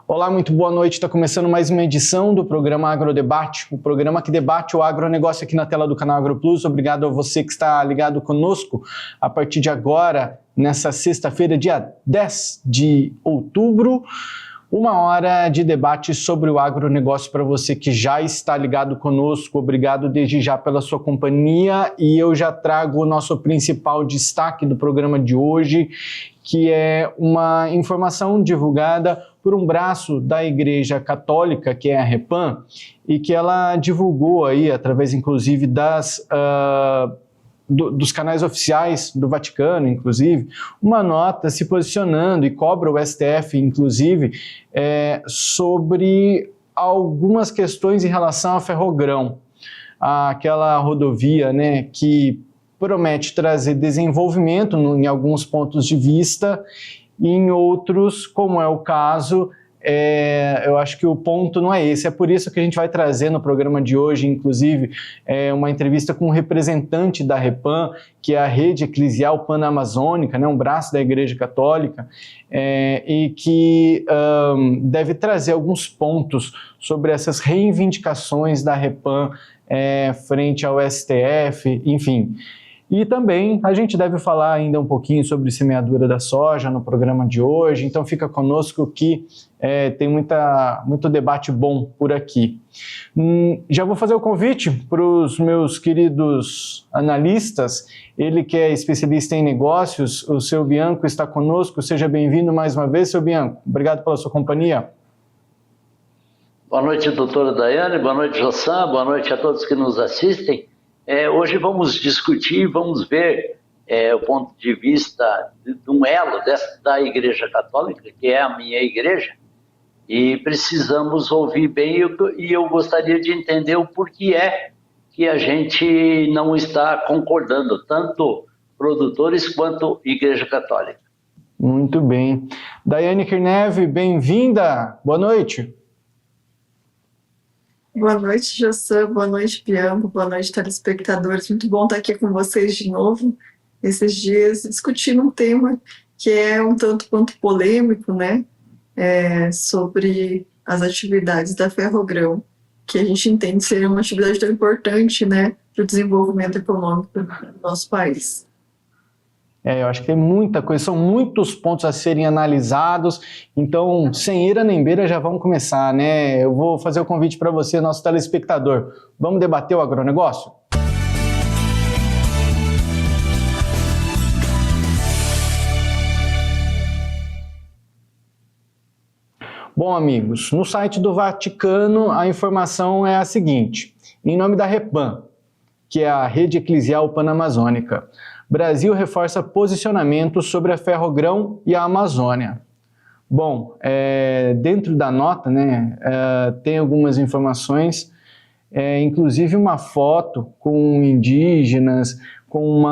Olá, muito boa noite. Está começando mais uma edição do programa Agrodebate, o programa que debate o agronegócio aqui na tela do canal AgroPlus. Obrigado a você que está ligado conosco a partir de agora, nessa sexta-feira, dia 10 de outubro. Uma hora de debate sobre o agronegócio para você que já está ligado conosco. Obrigado desde já pela sua companhia e eu já trago o nosso principal destaque do programa de hoje, que é uma informação divulgada por um braço da Igreja Católica, que é a Repam, e que ela divulgou aí, através inclusive dos canais oficiais do Vaticano, inclusive, uma nota se posicionando e cobra o STF, inclusive, sobre algumas questões em relação a Ferrogrão, aquela rodovia, né, que promete trazer desenvolvimento em alguns pontos de vista, e em outros, como é o caso, eu acho que o ponto não é esse. É por isso que a gente vai trazer no programa de hoje, inclusive, uma entrevista com um representante da Repam, que é a Rede Eclesial Panamazônica, né, um braço da Igreja Católica, e que deve trazer alguns pontos sobre essas reivindicações da Repam frente ao STF, enfim. E também a gente deve falar ainda um pouquinho sobre semeadura da soja no programa de hoje, então fica conosco que tem muito debate bom por aqui. Já vou fazer o convite para os meus queridos analistas, ele que é especialista em negócios, o seu Bianco está conosco, seja bem-vindo mais uma vez, seu Bianco, obrigado pela sua companhia. Boa noite, doutora Daiane, boa noite, Jossan, boa noite a todos que nos assistem. Hoje vamos discutir, vamos ver o ponto de vista de um elo da Igreja Católica, que é a minha igreja, e precisamos ouvir bem, e eu gostaria de entender o porquê que a gente não está concordando, tanto produtores quanto Igreja Católica. Muito bem. Daiane Kirnev, bem-vinda, boa noite. Boa noite, Jossan, boa noite, Bianco, boa noite, telespectadores. Muito bom estar aqui com vocês de novo, esses dias, discutindo um tema que é um tanto quanto polêmico, né? Sobre as atividades da Ferrogrão, que a gente entende ser uma atividade tão importante, né, para o desenvolvimento econômico do nosso país. Eu acho que tem muita coisa, são muitos pontos a serem analisados, então, sem ira nem beira, já vamos começar, né? Eu vou fazer o convite para você, nosso telespectador. Vamos debater o agronegócio? Bom, amigos, no site do Vaticano, a informação é a seguinte: em nome da Repam, que é a Rede Eclesial Panamazônica, Brasil reforça posicionamento sobre a Ferrogrão e a Amazônia. Bom, dentro da nota, né, tem algumas informações, inclusive uma foto com indígenas, com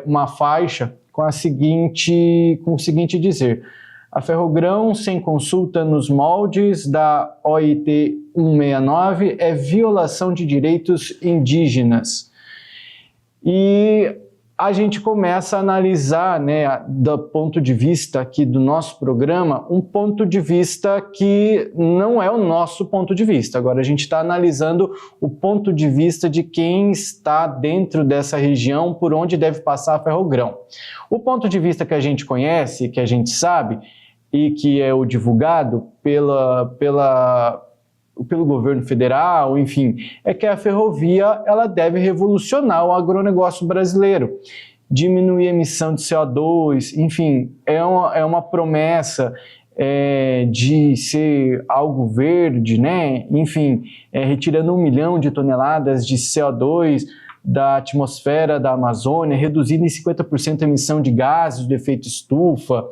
uma faixa com o seguinte dizer: a Ferrogrão, sem consulta nos moldes da OIT 169, é violação de direitos indígenas. E a gente começa a analisar, né, do ponto de vista aqui do nosso programa, um ponto de vista que não é o nosso ponto de vista. Agora a gente está analisando o ponto de vista de quem está dentro dessa região, por onde deve passar a Ferrogrão. O ponto de vista que a gente conhece, que a gente sabe, e que é o divulgado pelo governo federal, enfim, é que a ferrovia ela deve revolucionar o agronegócio brasileiro, diminuir a emissão de CO2, enfim, é uma promessa de ser algo verde, né? Enfim, retirando 1 milhão de toneladas de CO2 da atmosfera da Amazônia, reduzindo em 50% a emissão de gases do efeito estufa.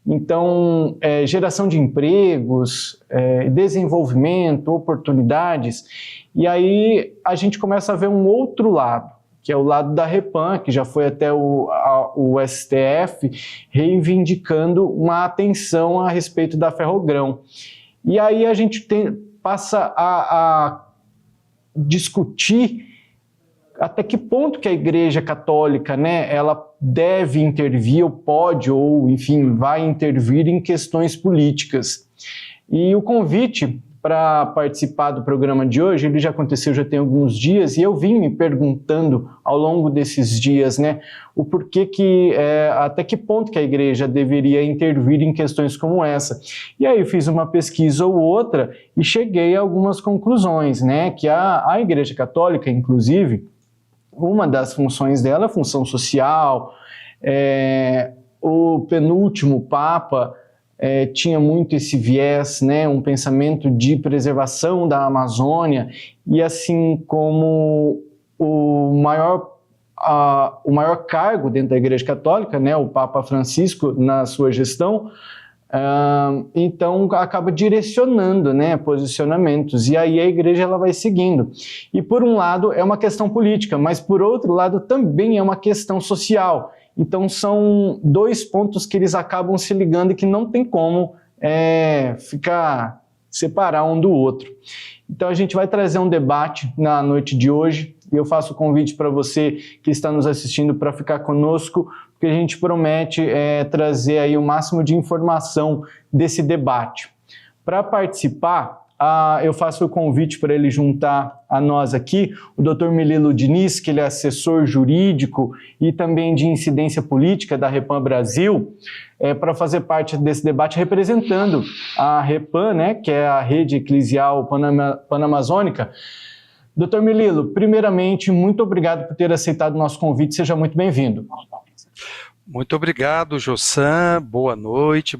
Então, geração de empregos, desenvolvimento, oportunidades. E aí a gente começa a ver um outro lado, que é o lado da Repam, que já foi até o STF, reivindicando uma atenção a respeito da Ferrogrão. E aí a gente passa a discutir até que ponto que a Igreja Católica, né, ela deve intervir, ou pode, ou enfim, vai intervir em questões políticas. E o convite para participar do programa de hoje, ele já aconteceu já tem alguns dias, e eu vim me perguntando ao longo desses dias, né, o porquê que, até que ponto que a igreja deveria intervir em questões como essa. E aí eu fiz uma pesquisa ou outra e cheguei a algumas conclusões, né, que a Igreja Católica, inclusive, uma das funções dela, a função social, o penúltimo Papa tinha muito esse viés, né, um pensamento de preservação da Amazônia, e assim como o maior cargo dentro da Igreja Católica, né, o Papa Francisco, na sua gestão, então acaba direcionando, né, posicionamentos, e aí a igreja ela vai seguindo. E por um lado é uma questão política, mas por outro lado também é uma questão social. Então são dois pontos que eles acabam se ligando e que não tem como separar um do outro. Então a gente vai trazer um debate na noite de hoje, e eu faço o convite para você que está nos assistindo para ficar conosco, porque a gente promete trazer aí o máximo de informação desse debate. Para participar, eu faço o convite para ele juntar a nós aqui o Dr. Melilo Diniz, que ele é assessor jurídico e também de incidência política da Repam Brasil, para fazer parte desse debate representando a Repam, né, que é a Rede Eclesial Panamazônica. Dr. Melilo, primeiramente, muito obrigado por ter aceitado o nosso convite, seja muito bem-vindo. Muito obrigado, Jossan, boa noite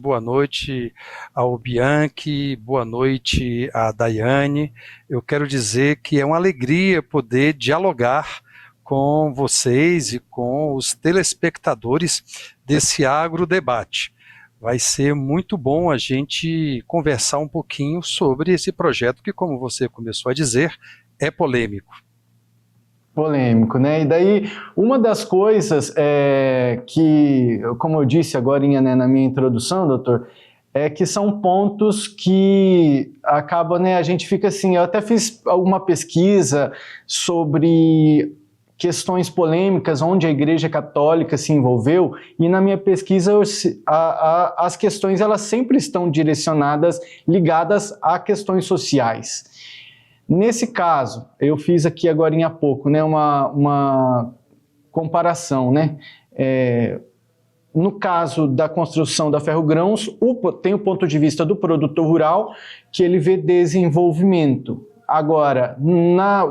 ao Bianchi, boa noite à Daiane. Eu quero dizer que é uma alegria poder dialogar com vocês e com os telespectadores desse agrodebate. Vai ser muito bom a gente conversar um pouquinho sobre esse projeto que, como você começou a dizer, é polêmico. Polêmico, né? E daí, uma das coisas que, como eu disse agora, né, na minha introdução, doutor, é que são pontos que acabam, né, a gente fica assim, eu até fiz alguma pesquisa sobre questões polêmicas onde a Igreja Católica se envolveu, e na minha pesquisa as questões elas sempre estão direcionadas, ligadas a questões sociais. Nesse caso, eu fiz aqui agora há pouco, né, uma comparação, né? No caso da construção da Ferrogrãos, tem o ponto de vista do produtor rural, que ele vê desenvolvimento. Agora,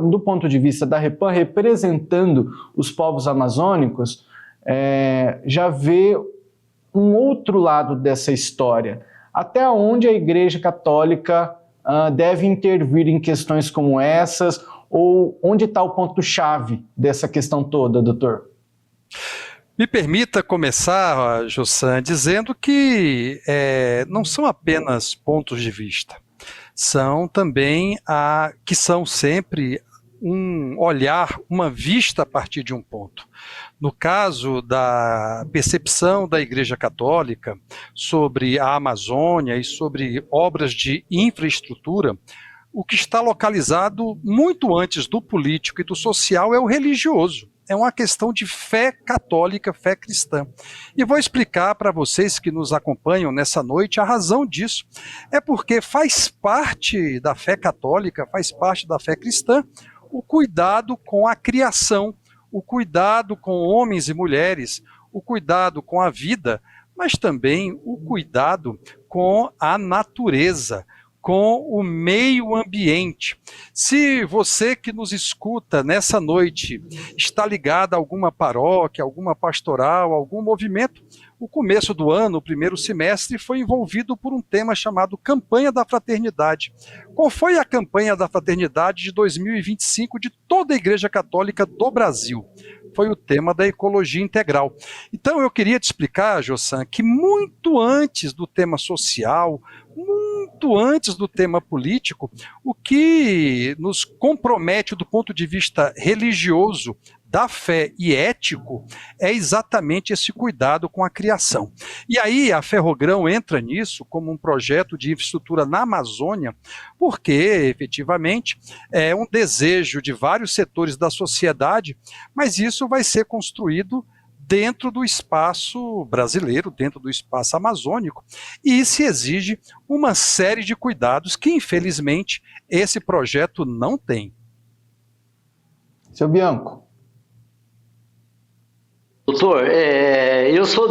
do ponto de vista da Repam, representando os povos amazônicos, já vê um outro lado dessa história. Até onde a Igreja Católica deve intervir em questões como essas, ou onde está o ponto-chave dessa questão toda, doutor? Me permita começar, Jossan, dizendo que não são apenas pontos de vista, são também que são sempre um olhar, uma vista a partir de um ponto. No caso da percepção da Igreja Católica sobre a Amazônia e sobre obras de infraestrutura, o que está localizado muito antes do político e do social é o religioso. É uma questão de fé católica, fé cristã. E vou explicar para vocês que nos acompanham nessa noite a razão disso. É porque faz parte da fé católica, faz parte da fé cristã, o cuidado com a criação, o cuidado com homens e mulheres, o cuidado com a vida, mas também o cuidado com a natureza, com o meio ambiente. Se você que nos escuta nessa noite está ligado a alguma paróquia, alguma pastoral, algum movimento, o começo do ano, o primeiro semestre, foi envolvido por um tema chamado Campanha da Fraternidade. Qual foi a Campanha da Fraternidade de 2025 de toda a Igreja Católica do Brasil? Foi o tema da ecologia integral. Então eu queria te explicar, Jossan, que muito antes do tema social, muito antes do tema político, o que nos compromete do ponto de vista religioso, da fé e ético, é exatamente esse cuidado com a criação. E aí a Ferrogrão entra nisso como um projeto de infraestrutura na Amazônia, porque efetivamente é um desejo de vários setores da sociedade, mas isso vai ser construído dentro do espaço brasileiro, dentro do espaço amazônico, e se exige uma série de cuidados que, infelizmente, esse projeto não tem. Seu Bianco. Doutor, eu sou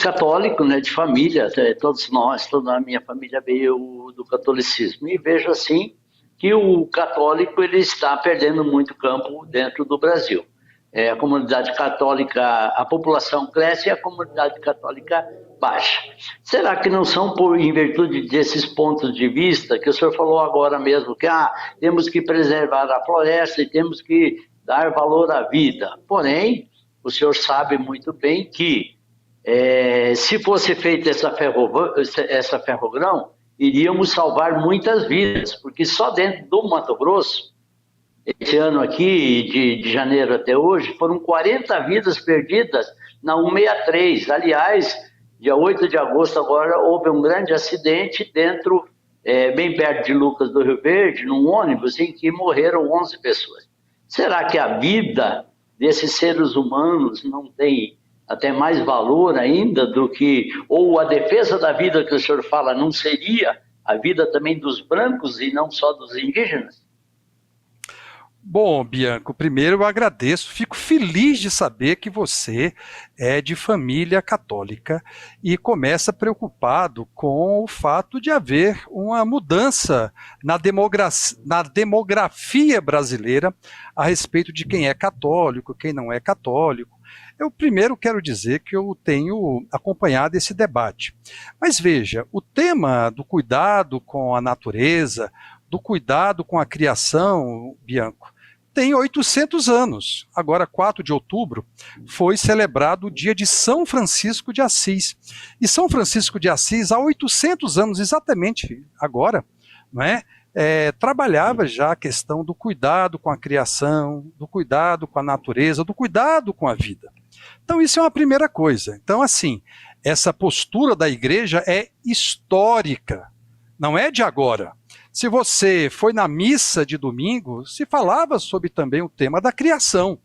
católico, né, de família, todos nós, toda a minha família veio do catolicismo, e vejo assim que o católico ele está perdendo muito campo dentro do Brasil. A comunidade católica, a população cresce e a comunidade católica baixa. Será que não são em virtude desses pontos de vista que o senhor falou agora mesmo, que temos que preservar a floresta e temos que dar valor à vida? Porém, o senhor sabe muito bem que se fosse feita essa ferrogrão, iríamos salvar muitas vidas, porque só dentro do Mato Grosso, esse ano aqui, de janeiro até hoje, foram 40 vidas perdidas na 163. Aliás, dia 8 de agosto agora, houve um grande acidente dentro, bem perto de Lucas do Rio Verde, num ônibus em que morreram 11 pessoas. Será que a vida desses seres humanos não tem até mais valor ainda do que, ou a defesa da vida que o senhor fala não seria a vida também dos brancos e não só dos indígenas? Bom, Bianco, primeiro eu agradeço, fico feliz de saber que você é de família católica e começa preocupado com o fato de haver uma mudança na demografia brasileira a respeito de quem é católico, quem não é católico. Eu primeiro quero dizer que eu tenho acompanhado esse debate. Mas veja, o tema do cuidado com a natureza, do cuidado com a criação, Bianco, tem 800 anos. Agora, 4 de outubro, foi celebrado o dia de São Francisco de Assis. E São Francisco de Assis, há 800 anos, exatamente agora, não é? Trabalhava já a questão do cuidado com a criação, do cuidado com a natureza, do cuidado com a vida. Então, isso é uma primeira coisa. Então, assim, essa postura da igreja é histórica, não é de agora. Se você foi na missa de domingo, se falava sobre também o tema da criação.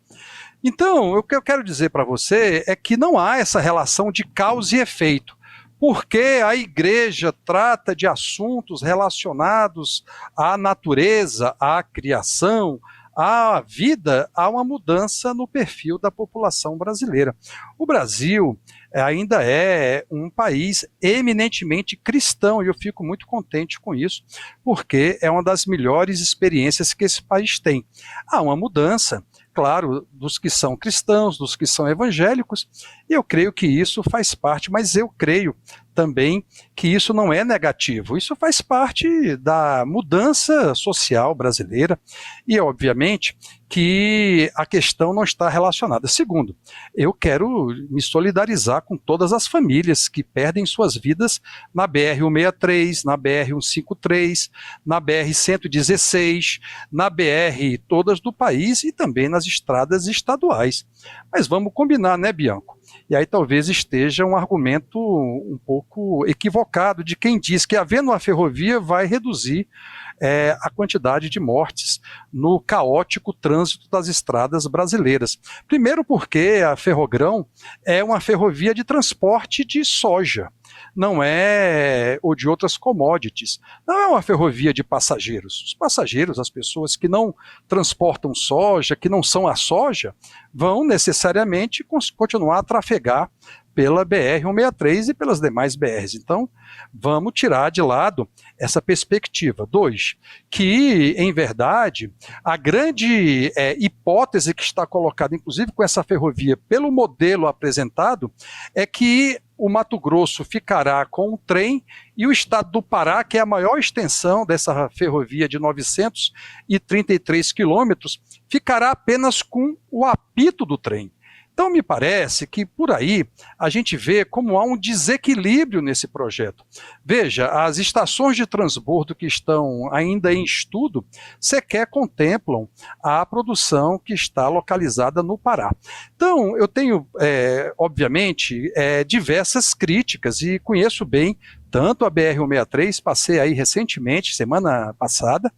Então, o que eu quero dizer para você é que não há essa relação de causa e efeito, porque a igreja trata de assuntos relacionados à natureza, à criação, à vida, há uma mudança no perfil da população brasileira. O Brasil ainda é um país eminentemente cristão, e eu fico muito contente com isso, porque é uma das melhores experiências que esse país tem. Há uma mudança, claro, dos que são cristãos, dos que são evangélicos, e eu creio que isso faz parte, mas eu creio também que isso não é negativo, isso faz parte da mudança social brasileira, e obviamente que a questão não está relacionada. Segundo, eu quero me solidarizar com todas as famílias que perdem suas vidas na BR-163, na BR-153, na BR-116, na BR todas do país e também nas estradas estaduais. Mas vamos combinar, né, Bianco? E aí talvez esteja um argumento um pouco equivocado de quem diz que havendo uma ferrovia vai reduzir a quantidade de mortes no caótico trânsito das estradas brasileiras. Primeiro porque a Ferrogrão é uma ferrovia de transporte de soja, não é, ou de outras commodities, não é uma ferrovia de passageiros. Os passageiros, as pessoas que não transportam soja, que não são a soja, vão necessariamente continuar a trafegar pela BR-163 e pelas demais BRs. Então, vamos tirar de lado essa perspectiva. 2, que, em verdade, a grande hipótese que está colocada, inclusive com essa ferrovia, pelo modelo apresentado, é que o Mato Grosso ficará com um trem e o estado do Pará, que é a maior extensão dessa ferrovia de 933 quilômetros, ficará apenas com o apito do trem. Então, me parece que por aí a gente vê como há um desequilíbrio nesse projeto. Veja, as estações de transbordo que estão ainda em estudo sequer contemplam a produção que está localizada no Pará. Então, eu tenho, obviamente, diversas críticas e conheço bem tanto a BR-163, passei aí recentemente, semana passada,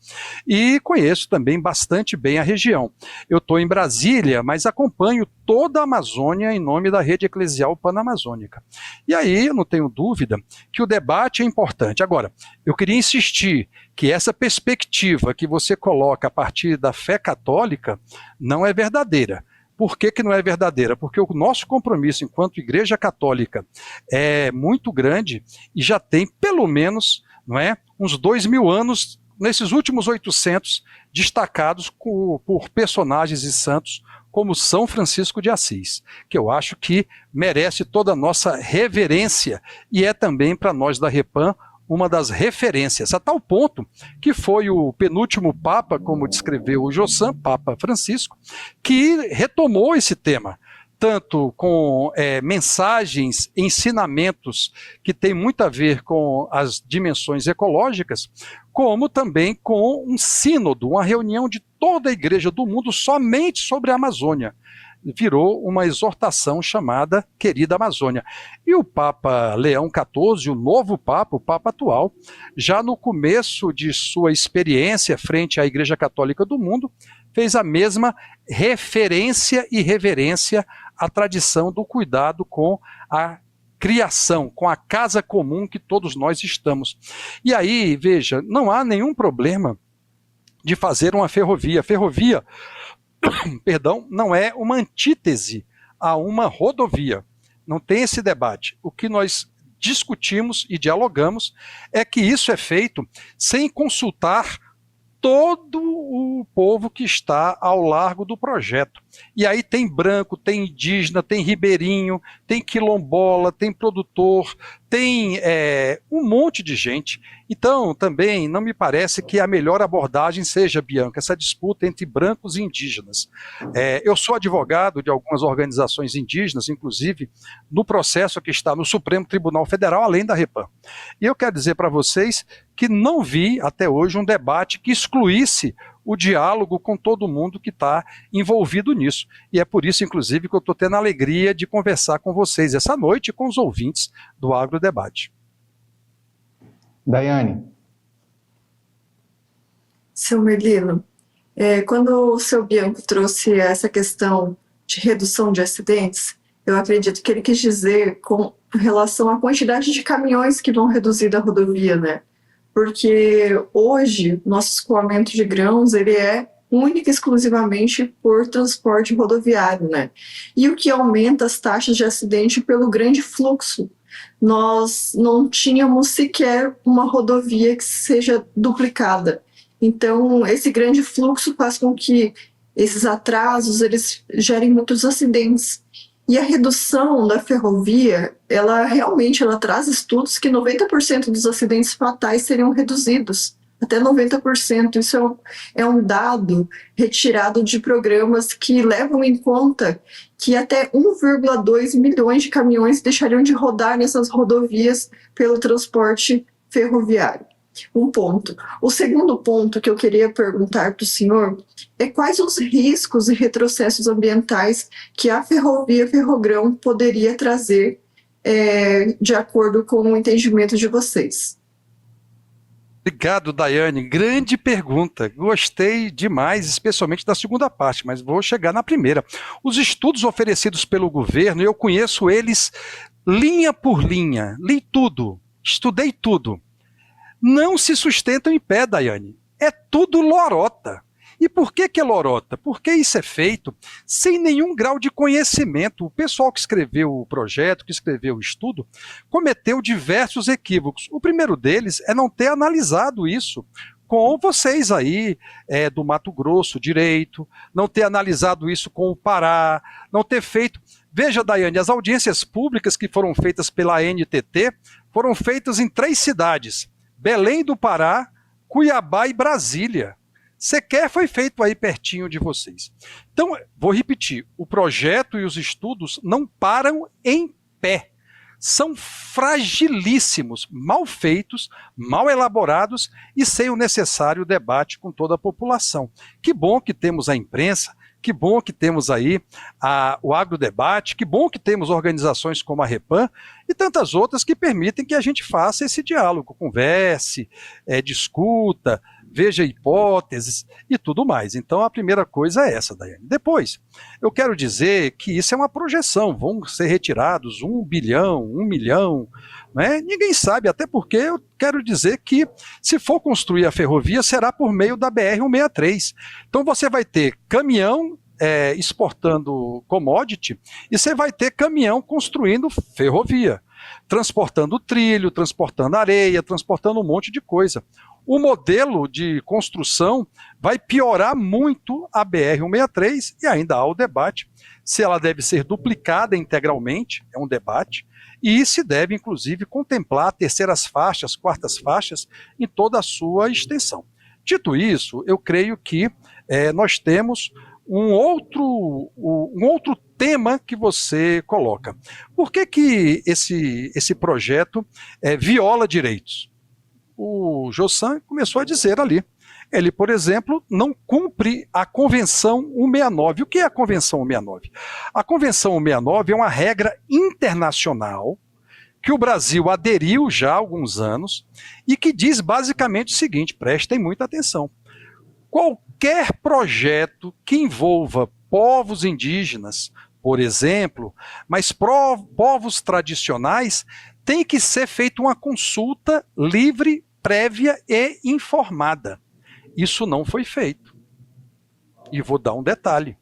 e conheço também bastante bem a região. Eu estou em Brasília, mas acompanho toda a Amazônia em nome da Rede Eclesial Panamazônica. E aí, eu não tenho dúvida que o debate é importante. Agora, eu queria insistir que essa perspectiva que você coloca a partir da fé católica não é verdadeira. Por que não é verdadeira? Porque o nosso compromisso enquanto Igreja Católica é muito grande e já tem pelo menos, não é, uns 2000 anos, nesses últimos 800, destacados por personagens e santos como São Francisco de Assis, que eu acho que merece toda a nossa reverência e é também para nós da Repam uma das referências, a tal ponto que foi o penúltimo Papa, como descreveu o Jossan, Papa Francisco, que retomou esse tema, tanto com mensagens, ensinamentos que têm muito a ver com as dimensões ecológicas, como também com um sínodo, uma reunião de toda a igreja do mundo somente sobre a Amazônia. Virou uma exortação chamada Querida Amazônia. E o Papa Leão XIV, o novo Papa, o Papa atual, já no começo de sua experiência frente à Igreja Católica do mundo, fez a mesma referência e reverência à tradição do cuidado com a criação, com a casa comum que todos nós estamos. E aí, veja, não há nenhum problema de fazer uma ferrovia. Ferrovia, perdão, não é uma antítese a uma rodovia. Não tem esse debate. O que nós discutimos e dialogamos é que isso é feito sem consultar todo o povo que está ao largo do projeto. E aí tem branco, tem indígena, tem ribeirinho, tem quilombola, tem produtor, tem um monte de gente. Então, também não me parece que a melhor abordagem seja, Bianca, essa disputa entre brancos e indígenas. Eu sou advogado de algumas organizações indígenas, inclusive no processo que está no Supremo Tribunal Federal, além da Repam. E eu quero dizer para vocês que não vi até hoje um debate que excluísse o diálogo com todo mundo que está envolvido nisso. E é por isso, inclusive, que eu estou tendo a alegria de conversar com vocês essa noite e com os ouvintes do Agrodebate. Daiane. Seu Melino, quando o seu Bianco trouxe essa questão de redução de acidentes, eu acredito que ele quis dizer com relação à quantidade de caminhões que vão reduzir da rodovia, né? Porque hoje nosso escoamento de grãos ele é único e exclusivamente por transporte rodoviário, né? E o que aumenta as taxas de acidente pelo grande fluxo. Nós não tínhamos sequer uma rodovia que seja duplicada. Então, esse grande fluxo faz com que esses atrasos eles gerem muitos acidentes. E a redução da ferrovia, ela traz estudos que 90% dos acidentes fatais seriam reduzidos, até 90%. Isso é um dado retirado de programas que levam em conta que até 1,2 milhões de caminhões deixariam de rodar nessas rodovias pelo transporte ferroviário. Um ponto. O segundo ponto que eu queria perguntar para o senhor é quais os riscos e retrocessos ambientais que a ferrovia Ferrogrão poderia trazer de acordo com o entendimento de vocês. Obrigado, Daiane. Grande pergunta. Gostei demais, especialmente da segunda parte, mas vou chegar na primeira. Os estudos oferecidos pelo governo, eu conheço eles linha por linha, li tudo, estudei tudo. Não se sustentam em pé, Daiane. É tudo lorota. E por que é lorota? Porque isso é feito sem nenhum grau de conhecimento. O pessoal que escreveu o projeto, que escreveu o estudo, cometeu diversos equívocos. O primeiro deles é não ter analisado isso com vocês aí do Mato Grosso direito, não ter analisado isso com o Pará, não ter feito... Veja, Daiane, as audiências públicas que foram feitas pela ANTT foram feitas em 3 cidades, Belém do Pará, Cuiabá e Brasília. Sequer foi feito aí pertinho de vocês. Então, vou repetir, o projeto e os estudos não param em pé. São fragilíssimos, mal feitos, mal elaborados e sem o necessário debate com toda a população. Que bom que temos a imprensa que bom que temos aí o agrodebate, que bom que temos organizações como a Repan e tantas outras que permitem que a gente faça esse diálogo, converse, discuta, veja hipóteses e tudo mais. Então a primeira coisa é essa, Daiane. Depois, eu quero dizer que isso é uma projeção, vão ser retirados 1 bilhão, 1 milhão, né? Ninguém sabe, até porque eu quero dizer que se for construir a ferrovia será por meio da BR-163. Então você vai ter caminhão exportando commodity e você vai ter caminhão construindo ferrovia, transportando trilho, transportando areia, transportando um monte de coisa. O modelo de construção vai piorar muito a BR-163 e ainda há o debate se ela deve ser duplicada integralmente, é um debate, e se deve, inclusive, contemplar terceiras faixas, quartas faixas em toda a sua extensão. Dito isso, eu creio que nós temos um outro tema que você coloca. Por que esse projeto viola direitos? O Josan começou a dizer ali. Ele, por exemplo, não cumpre a Convenção 169. O que é a Convenção 169? A Convenção 169 é uma regra internacional que o Brasil aderiu já há alguns anos e que diz basicamente o seguinte, prestem muita atenção. Qualquer projeto que envolva povos indígenas, por exemplo, mas povos tradicionais, tem que ser feita uma consulta livre, prévia e informada. Isso não foi feito. E vou dar um detalhe.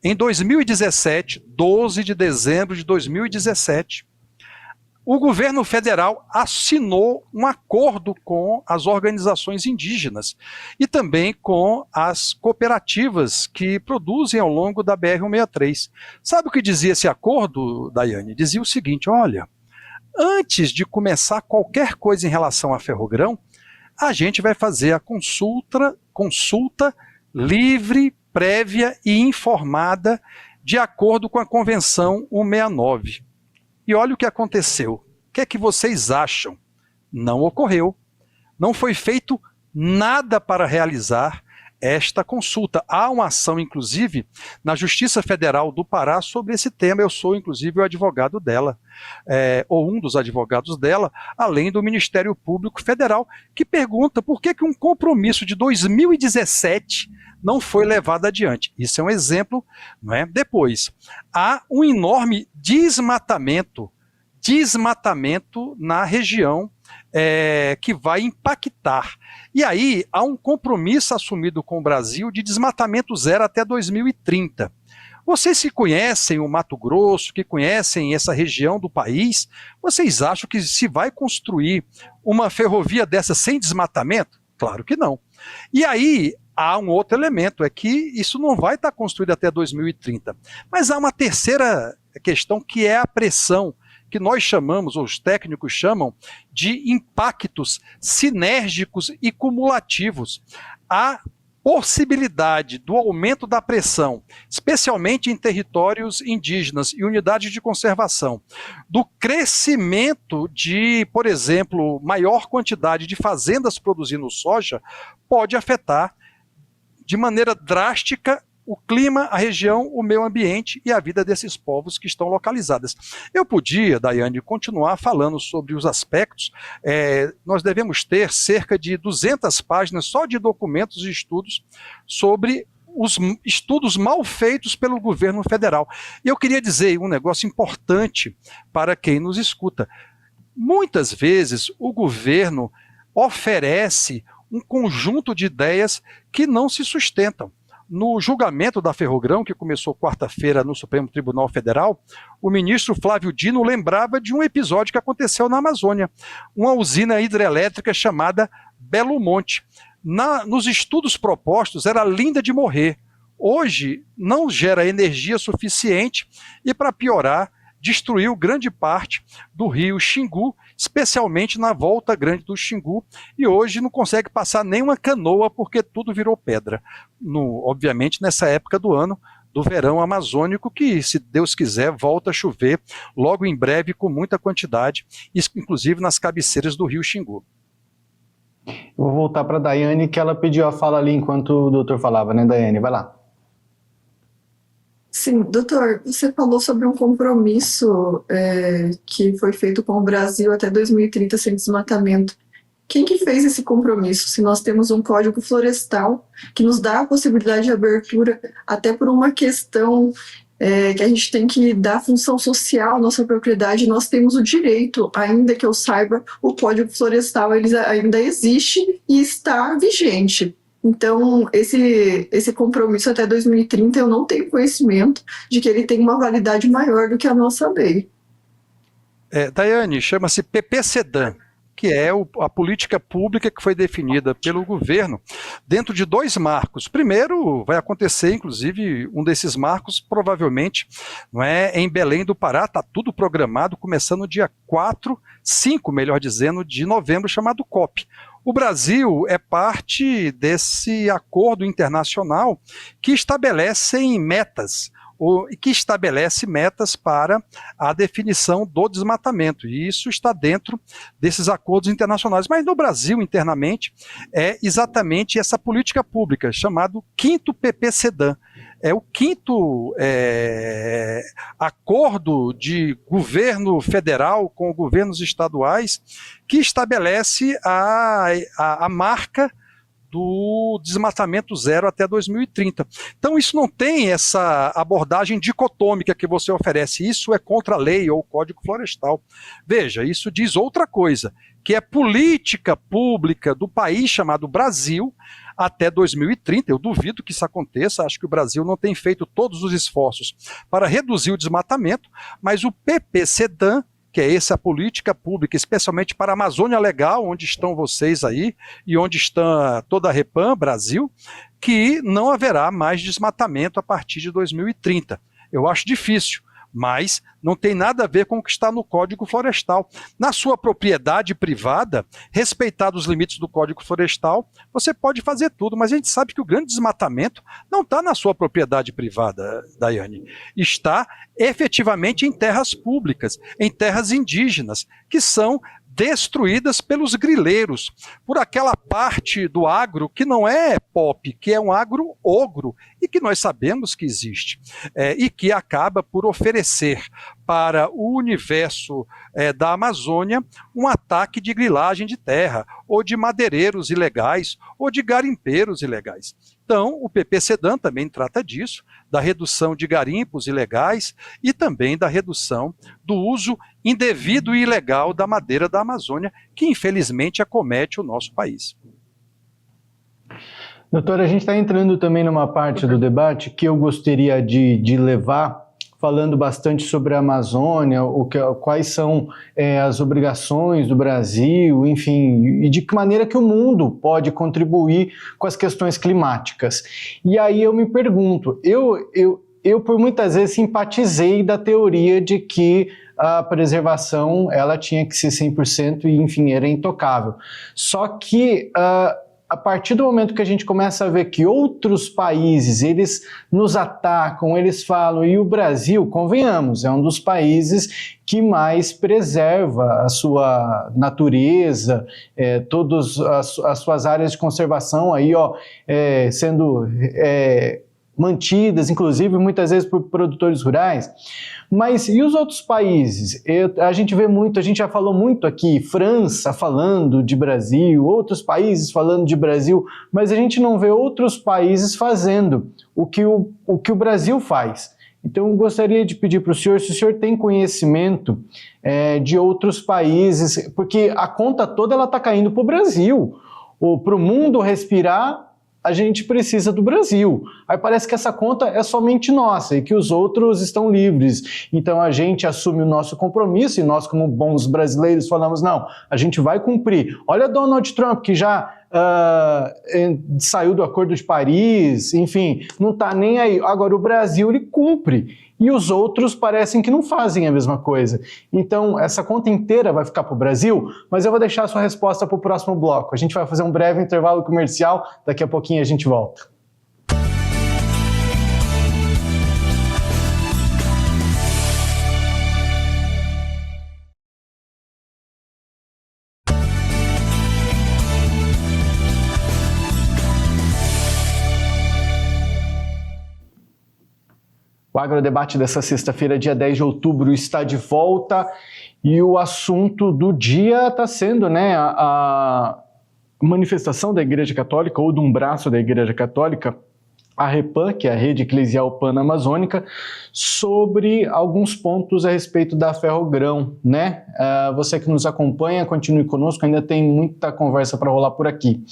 Em 2017, 12 de dezembro de 2017, o governo federal assinou um acordo com as organizações indígenas e também com as cooperativas que produzem ao longo da BR-163. Sabe o que dizia esse acordo, Daiane? Dizia o seguinte, olha, antes de começar qualquer coisa em relação a ferrogrão, a gente vai fazer a consulta livre, prévia e informada de acordo com a Convenção 169. E olha o que aconteceu. O que é que vocês acham? Não ocorreu. Não foi feito nada para realizar esta consulta. Há uma ação, inclusive, na Justiça Federal do Pará sobre esse tema. Eu sou, inclusive, o advogado dela, ou um dos advogados dela, além do Ministério Público Federal, que pergunta por que um compromisso de 2017 não foi levado adiante. Isso é um exemplo, não é? Depois, há um enorme desmatamento na região que vai impactar. E aí há um compromisso assumido com o Brasil de desmatamento zero até 2030. Vocês que conhecem o Mato Grosso, que conhecem essa região do país, vocês acham que se vai construir uma ferrovia dessa sem desmatamento? Claro que não. E aí há um outro elemento, é que isso não vai estar construído até 2030. Mas há uma terceira questão, que é a pressão, que nós chamamos, ou os técnicos chamam, de impactos sinérgicos e cumulativos. Há possibilidade do aumento da pressão, especialmente em territórios indígenas e unidades de conservação, do crescimento de, por exemplo, maior quantidade de fazendas produzindo soja, pode afetar de maneira drástica o clima, a região, o meio ambiente e a vida desses povos que estão localizados. Eu podia, Daiane, continuar falando sobre os aspectos. Nós devemos ter cerca de 200 páginas só de documentos e estudos sobre os estudos mal feitos pelo governo federal. E eu queria dizer um negócio importante para quem nos escuta. Muitas vezes o governo oferece um conjunto de ideias que não se sustentam. No julgamento da Ferrogrão, que começou quarta-feira no Supremo Tribunal Federal, o ministro Flávio Dino lembrava de um episódio que aconteceu na Amazônia, uma usina hidrelétrica chamada Belo Monte. Nos estudos propostos, era linda de morrer. Hoje, não gera energia suficiente e, para piorar, destruiu grande parte do rio Xingu, especialmente na volta grande do Xingu, e hoje não consegue passar nenhuma canoa porque tudo virou pedra. Obviamente nessa época do ano, do verão amazônico, que, se Deus quiser, volta a chover logo em breve com muita quantidade, inclusive nas cabeceiras do rio Xingu. Eu vou voltar para a Daiane, que ela pediu a fala ali enquanto o doutor falava, né, Daiane? Vai lá. Sim, doutor, você falou sobre um compromisso que foi feito com o Brasil até 2030 sem desmatamento. Quem que fez esse compromisso? Se nós temos um código florestal que nos dá a possibilidade de abertura, até por uma questão que a gente tem que dar função social à nossa propriedade, nós temos o direito, ainda que eu saiba, o código florestal ele ainda existe e está vigente. Então, esse compromisso até 2030, eu não tenho conhecimento de que ele tem uma validade maior do que a nossa lei. Daiane, chama-se PPCDAN, que é a política pública que foi definida pelo governo dentro de 2 marcos. Primeiro, vai acontecer, inclusive, um desses marcos, provavelmente, não é, em Belém do Pará, está tudo programado, começando no dia 5, melhor dizendo, de novembro, chamado COP. O Brasil é parte desse acordo internacional que estabelece metas, que estabelece metas para a definição do desmatamento, e isso está dentro desses acordos internacionais. Mas no Brasil, internamente, é exatamente essa política pública, chamado 5º PPCDAN. É o 5º acordo de governo federal com governos estaduais que estabelece a marca do desmatamento zero até 2030. Então isso não tem essa abordagem dicotômica que você oferece, isso é contra a lei ou o Código Florestal. Veja, isso diz outra coisa, que é política pública do país chamado Brasil até 2030, eu duvido que isso aconteça, acho que o Brasil não tem feito todos os esforços para reduzir o desmatamento, mas o PPCDAN, que é essa política pública, especialmente para a Amazônia Legal, onde estão vocês aí, e onde está toda a Repam, Brasil, que não haverá mais desmatamento a partir de 2030. Eu acho difícil, mas não tem nada a ver com o que está no Código Florestal. Na sua propriedade privada, respeitados os limites do Código Florestal, você pode fazer tudo, mas a gente sabe que o grande desmatamento não está na sua propriedade privada, Daiane. Está efetivamente em terras públicas, em terras indígenas, que são destruídas pelos grileiros, por aquela parte do agro que não é pop, que é um agro ogro, e que nós sabemos que existe, e que acaba por oferecer para o universo da Amazônia um ataque de grilagem de terra, ou de madeireiros ilegais, ou de garimpeiros ilegais. Então, o PPCDAN também trata disso, da redução de garimpos ilegais e também da redução do uso indevido e ilegal da madeira da Amazônia, que infelizmente acomete o nosso país. Doutor, a gente está entrando também numa parte do debate que eu gostaria de levar, falando bastante sobre a Amazônia, quais são as obrigações do Brasil, enfim, e de que maneira que o mundo pode contribuir com as questões climáticas. E aí eu me pergunto, eu por muitas vezes simpatizei da teoria de que a preservação ela tinha que ser 100% e, enfim, era intocável. Só que a partir do momento que a gente começa a ver que outros países, eles nos atacam, eles falam, e o Brasil, convenhamos, é um dos países que mais preserva a sua natureza, todas as suas áreas de conservação aí, sendo mantidas, inclusive, muitas vezes por produtores rurais. Mas e os outros países? A gente vê muito, a gente já falou muito aqui, França falando de Brasil, outros países falando de Brasil, mas a gente não vê outros países fazendo o que o Brasil faz. Então eu gostaria de pedir para o senhor, se o senhor tem conhecimento de outros países, porque a conta toda ela está caindo para o Brasil, ou para o mundo respirar, a gente precisa do Brasil. Aí parece que essa conta é somente nossa e que os outros estão livres. Então a gente assume o nosso compromisso e nós, como bons brasileiros, falamos, não, a gente vai cumprir. Olha Donald Trump, que já saiu do Acordo de Paris, enfim, não está nem aí. Agora o Brasil, ele cumpre. E os outros parecem que não fazem a mesma coisa. Então, essa conta inteira vai ficar para o Brasil, mas eu vou deixar a sua resposta para o próximo bloco. A gente vai fazer um breve intervalo comercial, daqui a pouquinho a gente volta. O agrodebate dessa sexta-feira, dia 10 de outubro, está de volta e o assunto do dia está sendo, né, a manifestação da Igreja Católica ou de um braço da Igreja Católica, a REPAM, que é a Rede Eclesial Panamazônica, sobre alguns pontos a respeito da Ferrogrão, né? Você que nos acompanha, continue conosco, ainda tem muita conversa para rolar por aqui.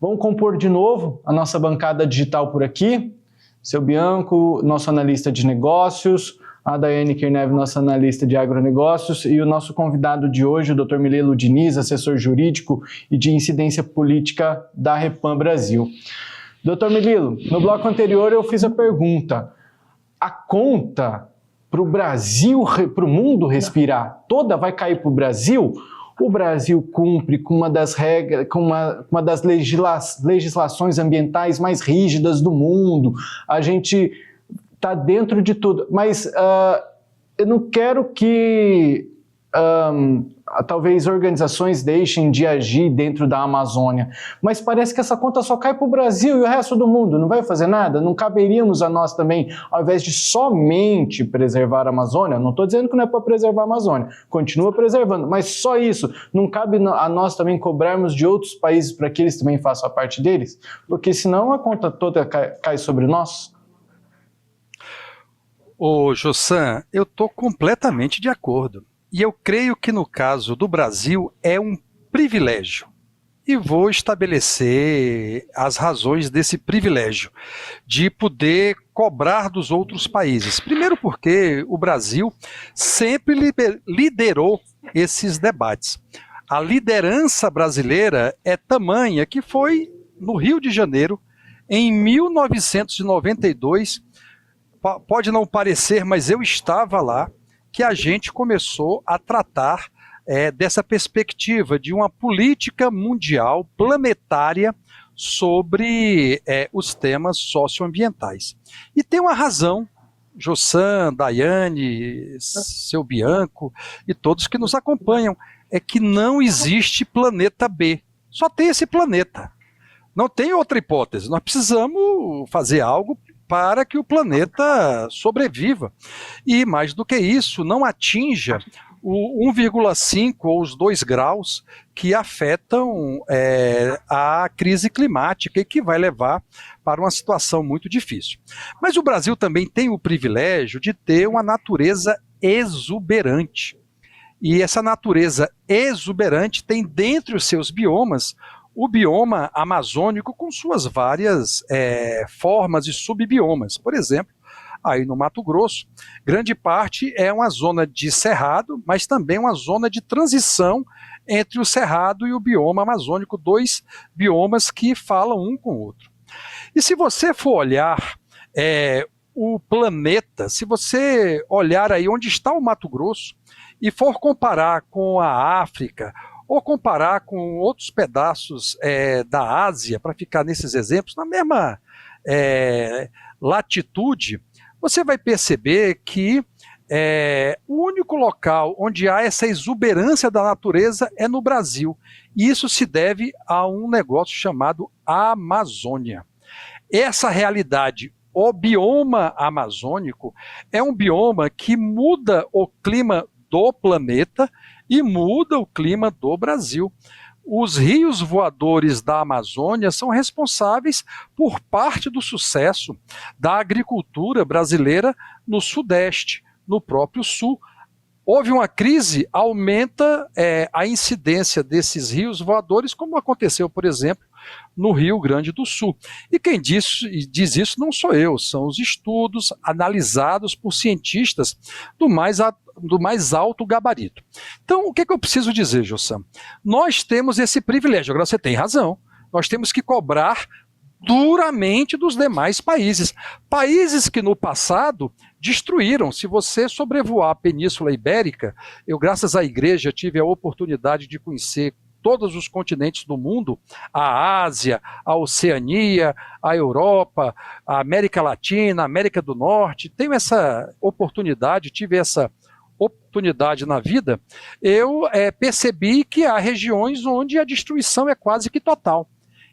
Vamos compor de novo a nossa bancada digital por aqui. Seu Bianco, nosso analista de negócios, a Daiane Kirnev, nossa analista de agronegócios, e o nosso convidado de hoje, o Dr. Milelo Diniz, assessor jurídico e de incidência política da REPAM Brasil. Dr. Milelo, no bloco anterior eu fiz a pergunta: a conta para o Brasil, para o mundo respirar, toda vai cair para o Brasil? O Brasil cumpre com uma das regras, com uma das legislações ambientais mais rígidas do mundo. A gente está dentro de tudo, mas eu não quero que talvez organizações deixem de agir dentro da Amazônia, mas parece que essa conta só cai para o Brasil e o resto do mundo não vai fazer nada. Não caberíamos a nós também, ao invés de somente preservar a Amazônia, não estou dizendo que não é para preservar a Amazônia, continua preservando, mas só isso, não cabe a nós também cobrarmos de outros países para que eles também façam a parte deles? Porque senão a conta toda cai sobre nós. Ô, Jossan, eu estou completamente de acordo. E eu creio que no caso do Brasil é um privilégio. E vou estabelecer as razões desse privilégio, de poder cobrar dos outros países. Primeiro porque o Brasil sempre liderou esses debates. A liderança brasileira é tamanha que foi no Rio de Janeiro, em 1992, pode não parecer, mas eu estava lá, que a gente começou a tratar dessa perspectiva de uma política mundial, planetária, sobre os temas socioambientais. E tem uma razão, Jossan, Daiane, seu Bianco e todos que nos acompanham, é que não existe planeta B, só tem esse planeta. Não tem outra hipótese, nós precisamos fazer algo para que o planeta sobreviva. E mais do que isso, não atinja o 1,5 ou os 2 graus que afetam a crise climática e que vai levar para uma situação muito difícil. Mas o Brasil também tem o privilégio de ter uma natureza exuberante. E essa natureza exuberante tem dentre os seus biomas o bioma amazônico com suas várias formas e subbiomas. Por exemplo, aí no Mato Grosso, grande parte é uma zona de cerrado, mas também uma zona de transição entre o cerrado e o bioma amazônico, 2 biomas que falam um com o outro. E se você for olhar o planeta, se você olhar aí onde está o Mato Grosso e for comparar com a África, ou comparar com outros pedaços da Ásia, para ficar nesses exemplos, na mesma latitude, você vai perceber que o único local onde há essa exuberância da natureza é no Brasil. E isso se deve a um negócio chamado Amazônia. Essa realidade, o bioma amazônico, é um bioma que muda o clima do planeta e muda o clima do Brasil. Os rios voadores da Amazônia são responsáveis por parte do sucesso da agricultura brasileira no Sudeste, no próprio Sul. Houve uma crise, aumenta a incidência desses rios voadores, como aconteceu, por exemplo, no Rio Grande do Sul. E quem diz isso não sou eu, são os estudos analisados por cientistas do mais alto gabarito. Então, o que eu preciso dizer, Jossan? Nós temos esse privilégio, agora você tem razão, nós temos que cobrar duramente dos demais países. Países que no passado destruíram. Se você sobrevoar a Península Ibérica, eu, graças à igreja, tive a oportunidade de conhecer todos os continentes do mundo, a Ásia, a Oceania, a Europa, a América Latina, a América do Norte. Tenho essa oportunidade, tive essa oportunidade na vida, eu percebi que há regiões onde a destruição é quase que total.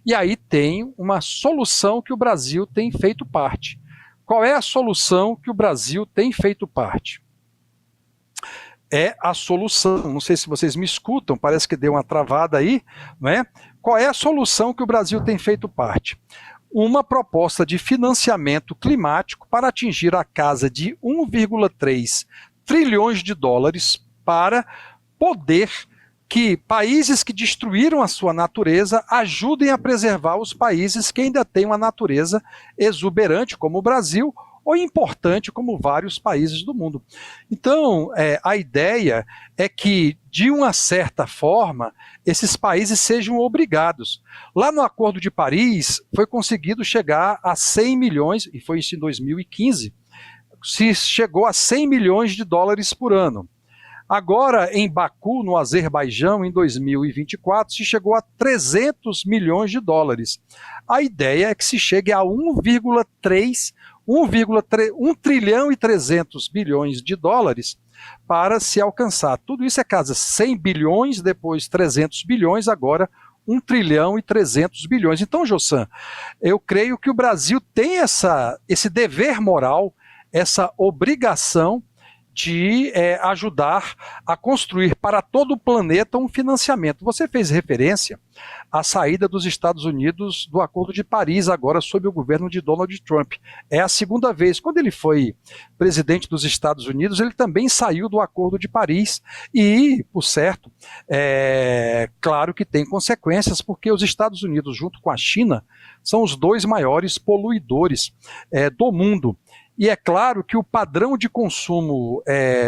E aí tem uma solução que o Brasil tem feito parte. qual é a solução que o Brasil tem feito parte? É a solução, não sei se vocês me escutam, parece que deu uma travada aí, não é? Qual é a solução que o Brasil tem feito parte? Uma proposta de financiamento climático para atingir a casa de 1,3 trilhões de dólares para poder que países que destruíram a sua natureza ajudem a preservar os países que ainda têm uma natureza exuberante, como o Brasil, ou importante como vários países do mundo. Então, a ideia é que, de uma certa forma, esses países sejam obrigados. Lá no Acordo de Paris, foi conseguido chegar a 100 milhões, e foi isso em 2015, se chegou a 100 milhões de dólares por ano. Agora, em Baku, no Azerbaijão, em 2024, se chegou a 300 milhões de dólares. A ideia é que se chegue a 1 trilhão e 300 bilhões de dólares para se alcançar. Tudo isso é casa 100 bilhões, depois 300 bilhões, agora 1 trilhão e 300 bilhões. Então, Jossan, eu creio que o Brasil tem esse dever moral, essa obrigação de ajudar a construir para todo o planeta um financiamento. Você fez referência à saída dos Estados Unidos do Acordo de Paris, agora sob o governo de Donald Trump. É a segunda vez. Quando ele foi presidente dos Estados Unidos, ele também saiu do Acordo de Paris e, por certo, claro que tem consequências, porque os Estados Unidos, junto com a China, são os dois maiores poluidores do mundo. E é claro que o padrão de consumo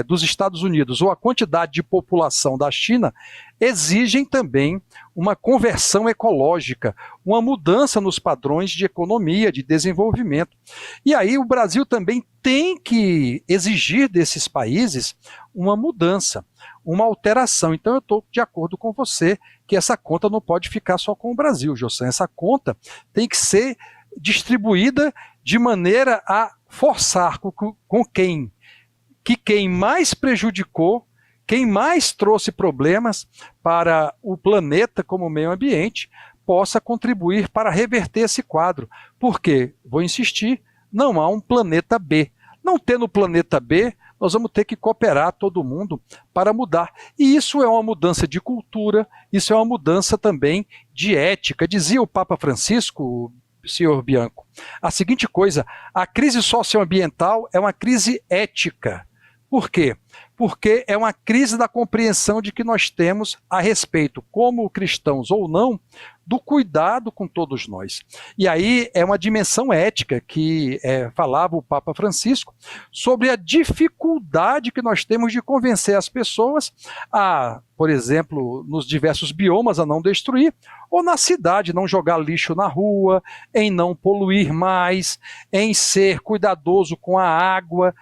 dos Estados Unidos ou a quantidade de população da China exigem também uma conversão ecológica, uma mudança nos padrões de economia, de desenvolvimento. E aí o Brasil também tem que exigir desses países uma mudança, uma alteração. Então eu estou de acordo com você que essa conta não pode ficar só com o Brasil, Jossan. Essa conta tem que ser distribuída de maneira a forçar com quem mais prejudicou, quem mais trouxe problemas para o planeta como meio ambiente, possa contribuir para reverter esse quadro. Porque, vou insistir, não há um planeta B. Não tendo planeta B, nós vamos ter que cooperar todo mundo para mudar. E isso é uma mudança de cultura, isso é uma mudança também de ética. Dizia o Papa Francisco, senhor Bianco, a seguinte coisa: a crise socioambiental é uma crise ética. Por quê? Porque é uma crise da compreensão de que nós temos a respeito, como cristãos ou não, do cuidado com todos nós. E aí é uma dimensão ética que falava o Papa Francisco sobre a dificuldade que nós temos de convencer as pessoas a, por exemplo, nos diversos biomas a não destruir, ou na cidade não jogar lixo na rua, em não poluir mais, em ser cuidadoso com a água.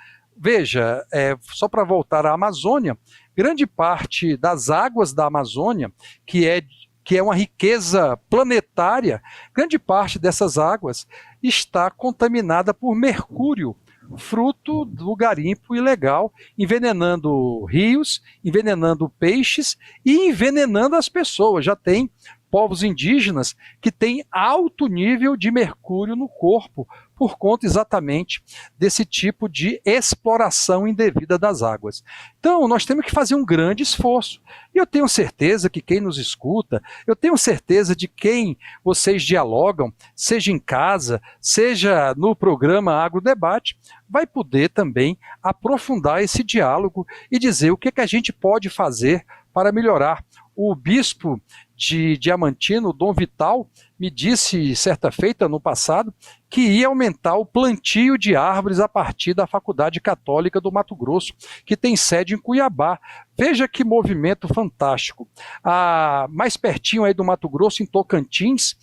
Veja, só para voltar à Amazônia, grande parte das águas da Amazônia, que é uma riqueza planetária, grande parte dessas águas está contaminada por mercúrio, fruto do garimpo ilegal, envenenando rios, envenenando peixes e envenenando as pessoas. Já tem povos indígenas que têm alto nível de mercúrio no corpo, por conta exatamente desse tipo de exploração indevida das águas. Então, nós temos que fazer um grande esforço. E eu tenho certeza que quem nos escuta, eu tenho certeza de quem vocês dialogam, seja em casa, seja no programa Agrodebate, vai poder também aprofundar esse diálogo e dizer o que a gente pode fazer para melhorar. O bispo de Diamantino, Dom Vital, me disse certa feita no passado que ia aumentar o plantio de árvores a partir da Faculdade Católica do Mato Grosso, que tem sede em Cuiabá. Veja que movimento fantástico. Mais pertinho aí do Mato Grosso, em Tocantins,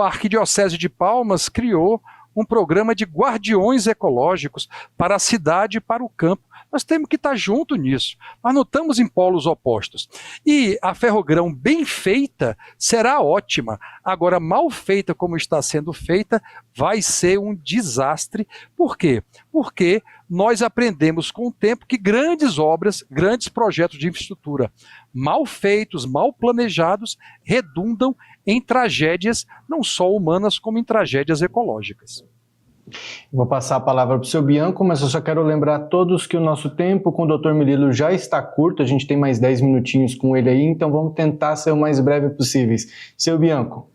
a Arquidiocese de Palmas criou um programa de guardiões ecológicos para a cidade e para o campo. Nós temos que estar junto nisso. Nós não estamos em polos opostos. E a Ferrogrão bem feita será ótima. Agora, mal feita como está sendo feita, vai ser um desastre. Por quê? Porque nós aprendemos com o tempo que grandes obras, grandes projetos de infraestrutura mal feitos, mal planejados, redundam em tragédias não só humanas, como em tragédias ecológicas. Vou passar a palavra para o seu Bianco, mas eu só quero lembrar a todos que o nosso tempo com o Dr. Murilo já está curto, a gente tem mais 10 minutinhos com ele aí, então vamos tentar ser o mais breve possíveis. Seu Bianco.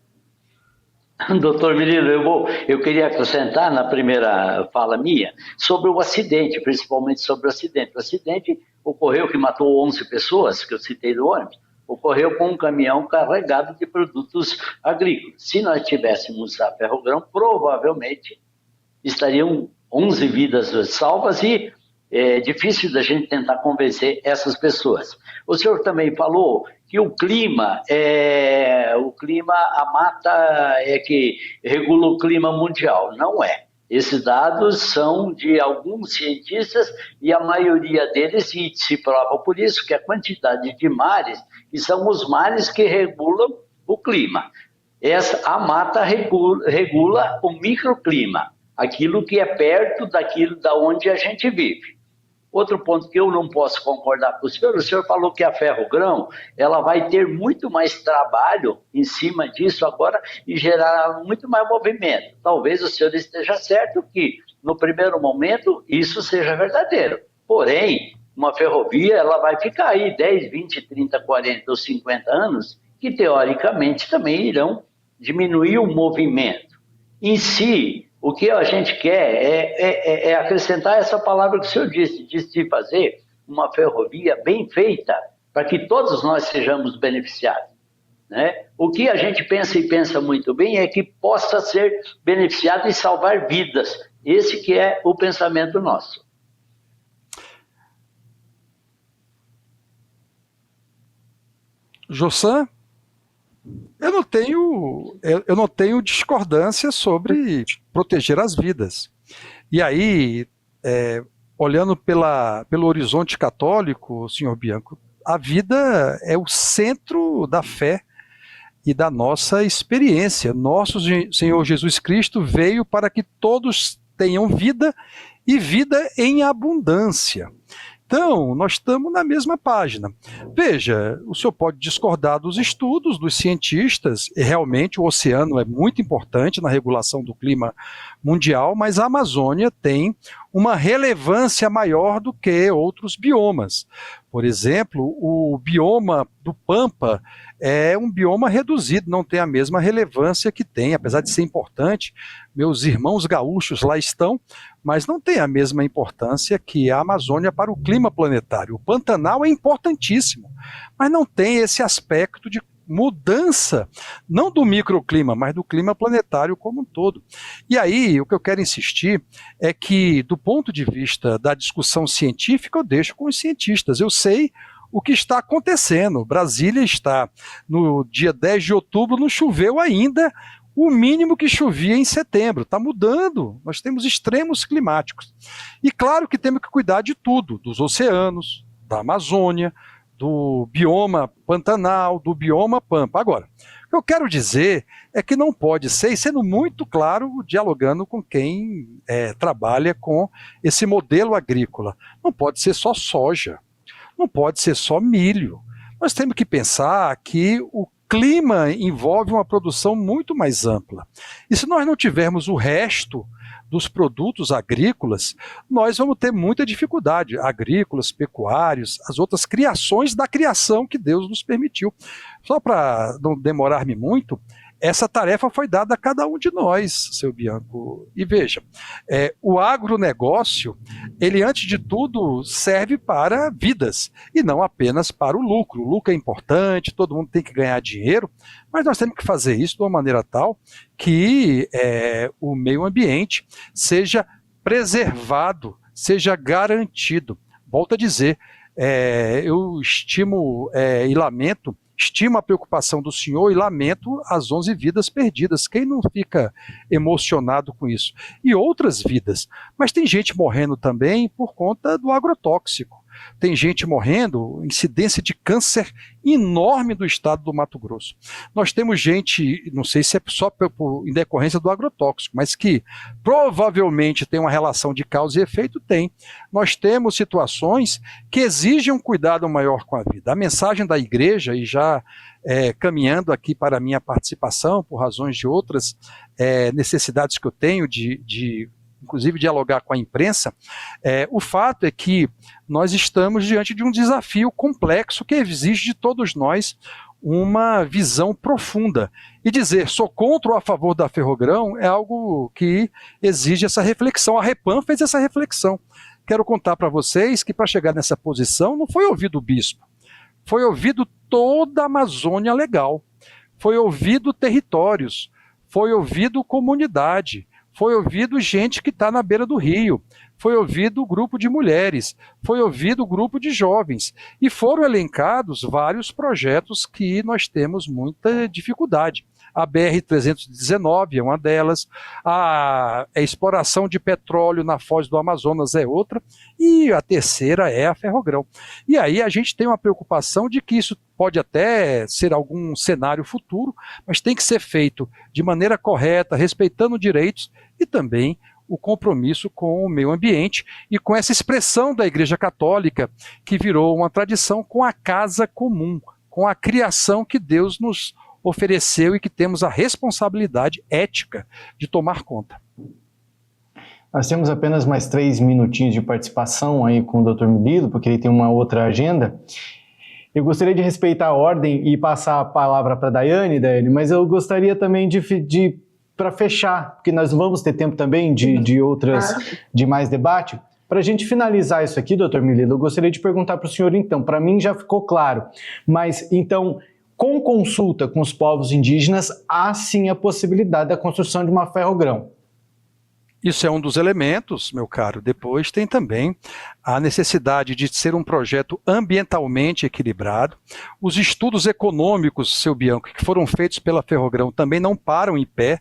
Doutor Murilo, eu queria acrescentar na primeira fala minha sobre o acidente, principalmente sobre o acidente. O acidente ocorreu que matou 11 pessoas, que eu citei do ônibus, ocorreu com um caminhão carregado de produtos agrícolas. Se nós tivéssemos a Ferrogrão, provavelmente estariam 11 vidas salvas e é difícil da gente tentar convencer essas pessoas. O senhor também falou que o clima, a mata é que regula o clima mundial. Não é. Esses dados são de alguns cientistas e a maioria deles se prova por isso que a quantidade de mares, que são os mares que regulam o clima. A mata regula o microclima, aquilo que é perto daquilo da onde a gente vive. Outro ponto que eu não posso concordar com o senhor falou que a Ferrogrão ela vai ter muito mais trabalho em cima disso agora e gerar muito mais movimento. Talvez o senhor esteja certo que, no primeiro momento, isso seja verdadeiro. Porém, uma ferrovia ela vai ficar aí 10, 20, 30, 40 ou 50 anos que, teoricamente, também irão diminuir o movimento. Em si, o que a gente quer é acrescentar essa palavra que o senhor disse de fazer uma ferrovia bem feita para que todos nós sejamos beneficiados, né? O que a gente pensa e pensa muito bem é que possa ser beneficiado e salvar vidas. Esse que é o pensamento nosso. Jossan? Eu não tenho discordância sobre proteger as vidas. E aí, olhando pelo horizonte católico, senhor Bianco, a vida é o centro da fé e da nossa experiência. Nosso Senhor Jesus Cristo veio para que todos tenham vida e vida em abundância. Então, nós estamos na mesma página. Veja, o senhor pode discordar dos estudos, dos cientistas, e realmente o oceano é muito importante na regulação do clima mundial, mas a Amazônia tem uma relevância maior do que outros biomas. Por exemplo, o bioma do Pampa é um bioma reduzido, não tem a mesma relevância que tem, apesar de ser importante. Meus irmãos gaúchos lá estão, mas não tem a mesma importância que a Amazônia para o clima planetário. O Pantanal é importantíssimo, mas não tem esse aspecto de mudança, não do microclima, mas do clima planetário como um todo. E aí, o que eu quero insistir é que, do ponto de vista da discussão científica, eu deixo com os cientistas. Eu sei o que está acontecendo. Brasília está, no dia 10 de outubro, não choveu ainda o mínimo que chovia em setembro. Está mudando, nós temos extremos climáticos. E claro que temos que cuidar de tudo, dos oceanos, da Amazônia, do bioma Pantanal, do bioma Pampa. Agora, o que eu quero dizer é que não pode ser, e sendo muito claro, dialogando com quem trabalha com esse modelo agrícola, não pode ser só soja, não pode ser só milho. Nós temos que pensar que o clima envolve uma produção muito mais ampla. E se nós não tivermos o resto dos produtos agrícolas, nós vamos ter muita dificuldade, agrícolas, pecuários, as outras criações da criação que Deus nos permitiu. Só para não demorar-me muito, essa tarefa foi dada a cada um de nós, seu Bianco. E veja, o agronegócio, ele antes de tudo serve para vidas, e não apenas para o lucro. O lucro é importante, todo mundo tem que ganhar dinheiro, mas nós temos que fazer isso de uma maneira tal que o meio ambiente seja preservado, seja garantido. Volto a dizer, eu estimo e lamento, estimo a preocupação do senhor e lamento as 11 vidas perdidas. Quem não fica emocionado com isso? E outras vidas. Mas tem gente morrendo também por conta do agrotóxico. Tem gente morrendo, incidência de câncer enorme do estado do Mato Grosso. Nós temos gente, não sei se é só em decorrência do agrotóxico, mas que provavelmente tem uma relação de causa e efeito, tem. Nós temos situações que exigem um cuidado maior com a vida. A mensagem da igreja, e já caminhando aqui para a minha participação, por razões de outras necessidades que eu tenho de inclusive dialogar com a imprensa, o fato é que nós estamos diante de um desafio complexo que exige de todos nós uma visão profunda. E dizer sou contra ou a favor da Ferrogrão é algo que exige essa reflexão. A Repam fez essa reflexão. Quero contar para vocês que para chegar nessa posição não foi ouvido o bispo, foi ouvido toda a Amazônia Legal, foi ouvido territórios, foi ouvido comunidade, foi ouvido gente que está na beira do rio, foi ouvido o grupo de mulheres, foi ouvido o grupo de jovens, e foram elencados vários projetos que nós temos muita dificuldade. A BR-319 é uma delas, a exploração de petróleo na foz do Amazonas é outra, e a terceira é a Ferrogrão. E aí a gente tem uma preocupação de que isso pode até ser algum cenário futuro, mas tem que ser feito de maneira correta, respeitando direitos e também o compromisso com o meio ambiente e com essa expressão da Igreja Católica que virou uma tradição com a casa comum, com a criação que Deus nos ofereceu e que temos a responsabilidade ética de tomar conta. Nós temos apenas mais 3 minutinhos de participação aí com o Dr. Melilo, porque ele tem uma outra agenda. Eu gostaria de respeitar a ordem e passar a palavra para a Daiane, mas eu gostaria também para fechar, porque nós vamos ter tempo também de mais debate. Para a gente finalizar isso aqui, Dr. Melilo, eu gostaria de perguntar para o senhor então, para mim já ficou claro, mas então, com consulta com os povos indígenas, há sim a possibilidade da construção de uma ferrogrão. Isso é um dos elementos, meu caro. Depois tem também a necessidade de ser um projeto ambientalmente equilibrado. Os estudos econômicos, seu Bianco, que foram feitos pela Ferrogrão também não param em pé.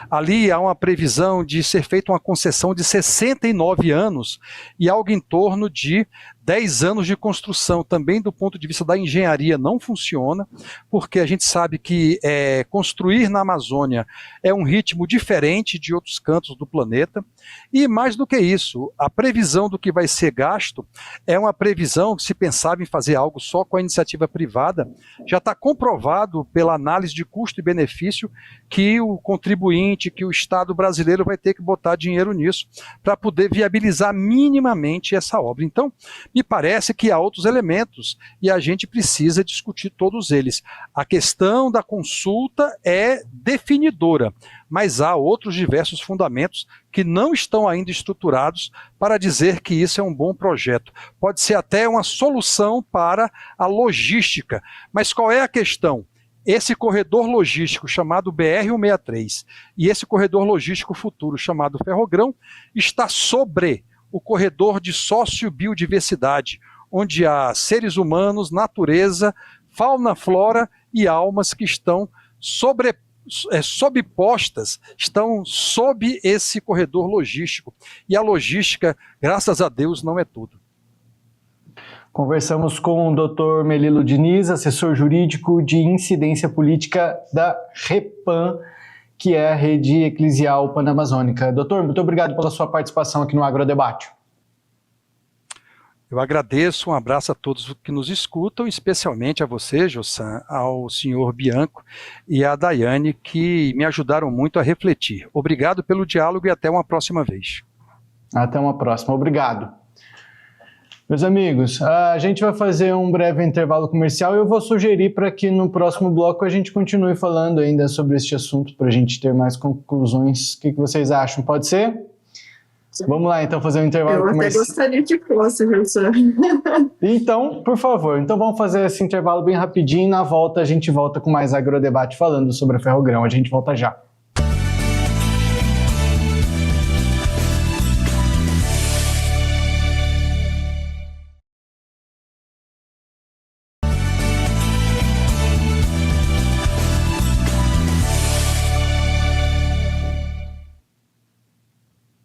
Ali há uma previsão de ser feita uma concessão de 69 anos e algo em torno de 10 anos de construção. Também do ponto de vista da engenharia não funciona, porque a gente sabe que construir na Amazônia é um ritmo diferente de outros cantos do planeta. E mais do que isso, a previsão do que vai ser gasto é uma previsão que se pensava em fazer algo só com a iniciativa privada, já está comprovado pela análise de custo e benefício que o contribuinte, que o Estado brasileiro vai ter que botar dinheiro nisso para poder viabilizar minimamente essa obra. Então, me parece que há outros elementos e a gente precisa discutir todos eles. A questão da consulta é definidora, mas há outros diversos fundamentos que não estão ainda estruturados para dizer que isso é um bom projeto. Pode ser até uma solução para a logística, mas qual é a questão? Esse corredor logístico chamado BR-163 e esse corredor logístico futuro chamado Ferrogrão está sobre o corredor de sociobiodiversidade, onde há seres humanos, natureza, fauna, flora e almas que estão sobrepostas, estão sob esse corredor logístico. E a logística, graças a Deus, não é tudo. Conversamos com o Dr. Melilo Diniz, assessor jurídico de incidência política da Repam, que é a Rede Eclesial Panamazônica. Doutor, muito obrigado pela sua participação aqui no Agrodebate. Eu agradeço, um abraço a todos que nos escutam, especialmente a você, Jossan, ao senhor Bianco e à Daiane, que me ajudaram muito a refletir. Obrigado pelo diálogo e até uma próxima vez. Até uma próxima, obrigado. Meus amigos, a gente vai fazer um breve intervalo comercial e eu vou sugerir para que no próximo bloco a gente continue falando ainda sobre este assunto, para a gente ter mais conclusões. O que vocês acham? Pode ser? Vamos lá, então, fazer um intervalo comercial. Eu até gostaria que fosse, Wilson. Então, por favor, vamos fazer esse intervalo bem rapidinho e na volta a gente volta com mais Agrodebate falando sobre a Ferrogrão. A gente volta já.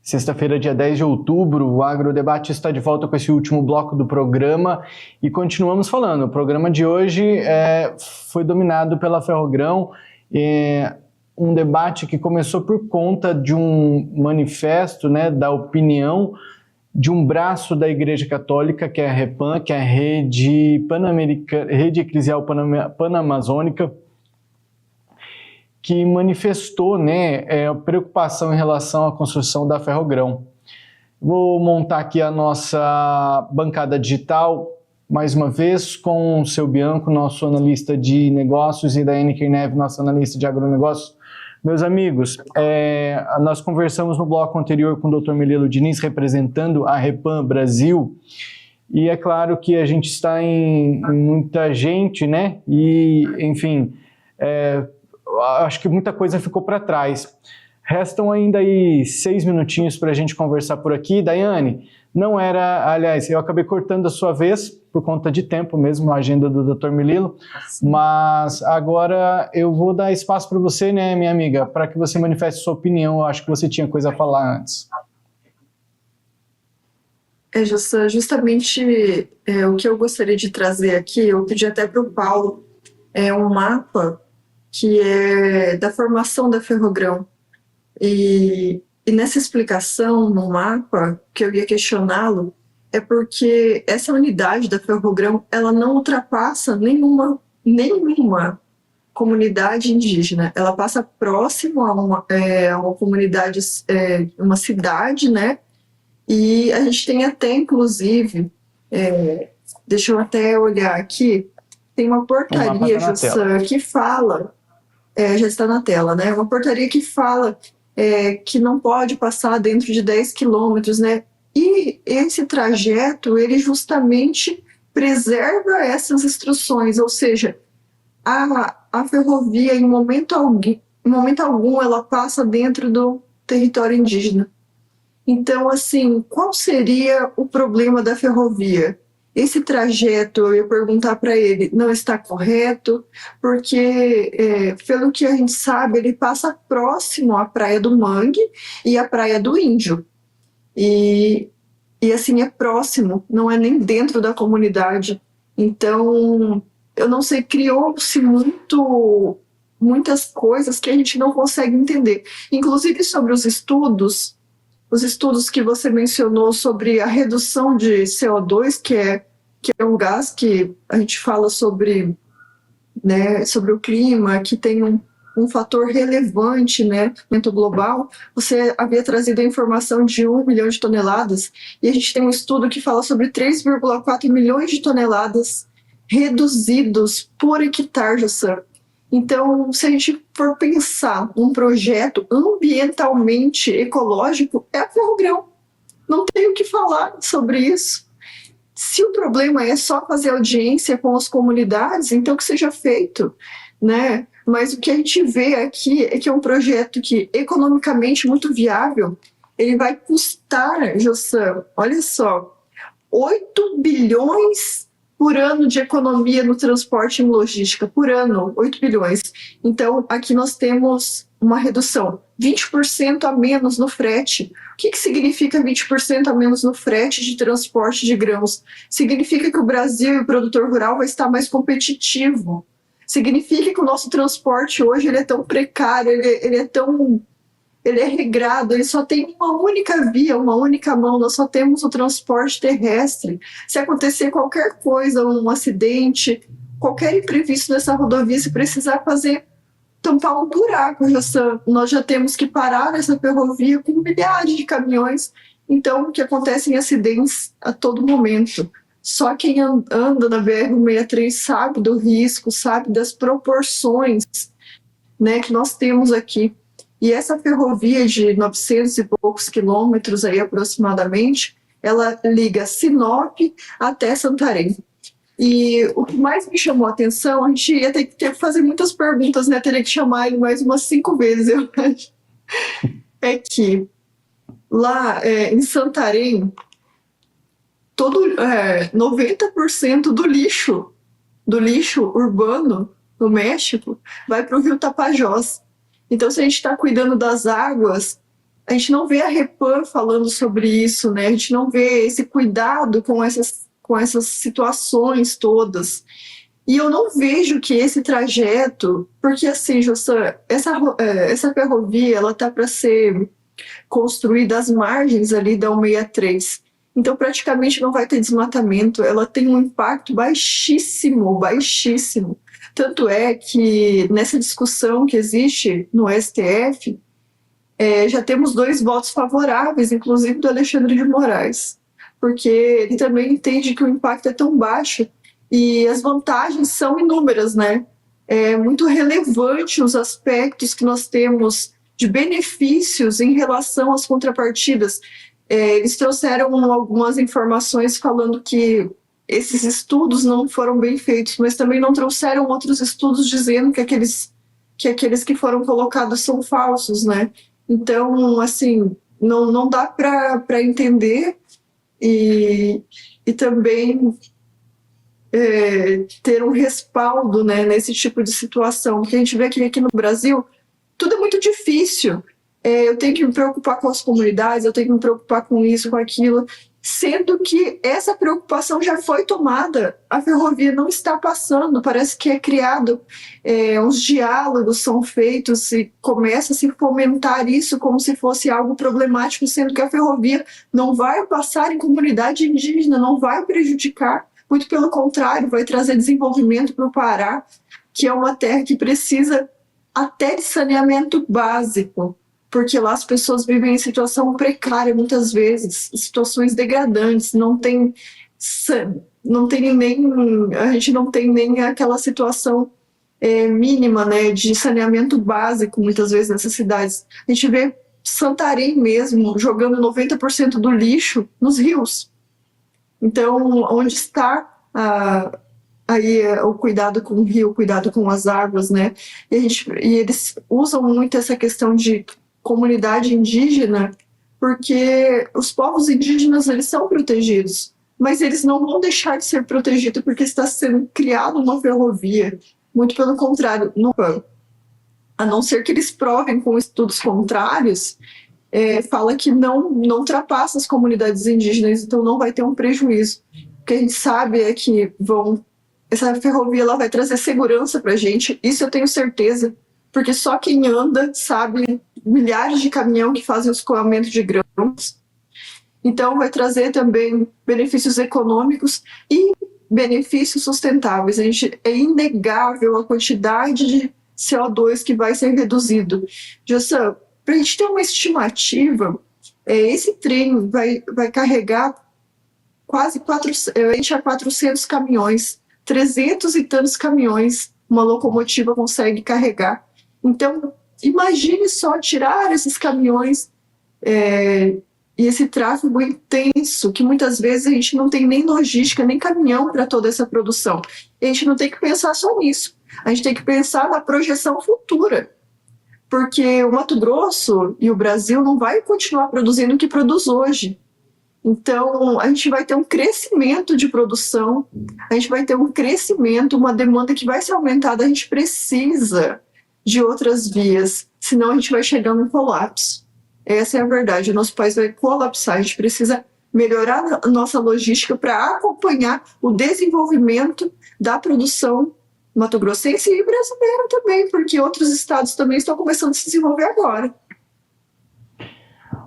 Sexta-feira, dia 10 de outubro, o Agrodebate está de volta com esse último bloco do programa e continuamos falando. O programa de hoje foi dominado pela Ferrogrão, um debate que começou por conta de um manifesto, da opinião de um braço da Igreja Católica, que é a Repam, que é a Rede Eclesial Panamazônica, que manifestou, né, preocupação em relação à construção da Ferrogrão. Vou montar aqui a nossa bancada digital, mais uma vez, com o seu Bianco, nosso analista de negócios, e Daiane Kirnev, nosso analista de agronegócios. Meus amigos, nós conversamos no bloco anterior com o Dr. Melelo Diniz, representando a Repam Brasil, e é claro que a gente está em muita gente, né? E, enfim, acho que muita coisa ficou para trás. Restam ainda aí 6 minutinhos para a gente conversar por aqui. Daiane, não era... Aliás, eu acabei cortando a sua vez, por conta de tempo mesmo, a agenda do Dr. Melelo, mas agora eu vou dar espaço para você, né, minha amiga, para que você manifeste sua opinião. Eu acho que você tinha coisa a falar antes. Justamente o que eu gostaria de trazer aqui, eu pedi até para o Paulo, um mapa que é da formação da Ferrogrão. E nessa explicação no mapa, que eu ia questioná-lo, é porque essa unidade da Ferrogrão, ela não ultrapassa nenhuma comunidade indígena. Ela passa próximo a uma comunidade, uma cidade, né? E a gente tem até, inclusive, deixa eu até olhar aqui, tem uma portaria, Jussan, que fala, já está na tela, né? Uma portaria que fala que não pode passar dentro de 10 quilômetros, né? E esse trajeto, ele justamente preserva essas instruções, ou seja, a ferrovia, em momento algum, ela passa dentro do território indígena. Então, assim, qual seria o problema da ferrovia? Esse trajeto, eu ia perguntar para ele, não está correto, porque, pelo que a gente sabe, ele passa próximo à Praia do Mangue e à Praia do Índio. E assim, é próximo, não é nem dentro da comunidade. Então, eu não sei, criou-se muitas coisas que a gente não consegue entender. Inclusive sobre os estudos que você mencionou sobre a redução de CO2, que é um gás que a gente fala sobre, né, sobre o clima, que tem um fator relevante, né, no momento global. Você havia trazido a informação de 1 milhão de toneladas, e a gente tem um estudo que fala sobre 3,4 milhões de toneladas reduzidos por hectare, Jussan. Então, se a gente for pensar um projeto ambientalmente ecológico, é a Ferrogrão. Não tenho o que falar sobre isso. Se o problema é só fazer audiência com as comunidades, então que seja feito, né? Mas o que a gente vê aqui é que é um projeto que, economicamente muito viável, ele vai custar, Jussan, olha só, 8 bilhões por ano de economia no transporte e logística, por ano, 8 bilhões. Então, aqui nós temos uma redução, 20% a menos no frete. O que significa 20% a menos no frete de transporte de grãos? Significa que o Brasil e o produtor rural vai estar mais competitivo. Significa que o nosso transporte hoje ele é tão precário, ele é regrado, ele só tem uma única via, uma única mão, nós só temos o transporte terrestre. Se acontecer qualquer coisa, um acidente, qualquer imprevisto nessa rodovia, se precisar tampar um buraco, nós já temos que parar essa ferrovia com milhares de caminhões, então que acontecem acidentes a todo momento. Só quem anda na BR-163 sabe do risco, sabe das proporções, né, que nós temos aqui. E essa ferrovia de 900 e poucos quilômetros aí aproximadamente, ela liga Sinop até Santarém. E o que mais me chamou a atenção, a gente ia ter que fazer muitas perguntas, né? Teria que chamar ele mais umas 5 vezes, eu acho. É que lá em Santarém, 90% do lixo urbano no México vai para o rio Tapajós. Então, se a gente está cuidando das águas, a gente não vê a Repam falando sobre isso, né? A gente não vê esse cuidado com essas situações todas. E eu não vejo que esse trajeto, porque assim, Jussan, essa ferrovia, ela tá para ser construída às margens ali da 163. Então, praticamente não vai ter desmatamento, ela tem um impacto baixíssimo, baixíssimo. Tanto é que nessa discussão que existe no STF, já temos 2 votos favoráveis, inclusive do Alexandre de Moraes, porque ele também entende que o impacto é tão baixo e as vantagens são inúmeras, né? É muito relevante os aspectos que nós temos de benefícios em relação às contrapartidas. Eles trouxeram algumas informações falando que esses estudos não foram bem feitos, mas também não trouxeram outros estudos dizendo que aqueles que foram colocados são falsos, né? Então, assim, não dá para entender e também ter um respaldo, né, nesse tipo de situação. Porque a gente vê que aqui no Brasil tudo é muito difícil. Eu tenho que me preocupar com as comunidades, eu tenho que me preocupar com isso, com aquilo, sendo que essa preocupação já foi tomada, a ferrovia não está passando, parece que é criado, os diálogos são feitos e começa a se fomentar isso como se fosse algo problemático, sendo que a ferrovia não vai passar em comunidade indígena, não vai prejudicar, muito pelo contrário, vai trazer desenvolvimento para o Pará, que é uma terra que precisa até de saneamento básico, porque lá as pessoas vivem em situação precária muitas vezes, situações degradantes, a gente não tem nem aquela situação mínima, né, de saneamento básico muitas vezes nessas cidades. A gente vê Santarém mesmo jogando 90% do lixo nos rios. Então, onde está o cuidado com o rio, o cuidado com as águas, né? E eles usam muito essa questão de comunidade indígena, porque os povos indígenas, eles são protegidos, mas eles não vão deixar de ser protegidos porque está sendo criada uma ferrovia. Muito pelo contrário, a não ser que eles provem com estudos contrários, fala que não ultrapassa as comunidades indígenas, então não vai ter um prejuízo. O que a gente sabe é que essa ferrovia ela vai trazer segurança para a gente, isso eu tenho certeza, porque só quem anda sabe milhares de caminhões que fazem o escoamento de grãos. Então vai trazer também benefícios econômicos e benefícios sustentáveis. É inegável a quantidade de CO2 que vai ser reduzido. Jussan, para a gente ter uma estimativa, esse trem vai carregar quase 400 caminhões, 300 e tantos caminhões uma locomotiva consegue carregar. Então, imagine só tirar esses caminhões e esse tráfego intenso, que muitas vezes a gente não tem nem logística, nem caminhão para toda essa produção. E a gente não tem que pensar só nisso, a gente tem que pensar na projeção futura, porque o Mato Grosso e o Brasil não vai continuar produzindo o que produz hoje. Então, a gente vai ter um crescimento de produção, a gente vai ter um crescimento, uma demanda que vai ser aumentada, a gente precisa de outras vias, senão a gente vai chegar num colapso. Essa é a verdade, o nosso país vai colapsar, a gente precisa melhorar a nossa logística para acompanhar o desenvolvimento da produção mato-grossense e brasileira também, porque outros estados também estão começando a se desenvolver agora.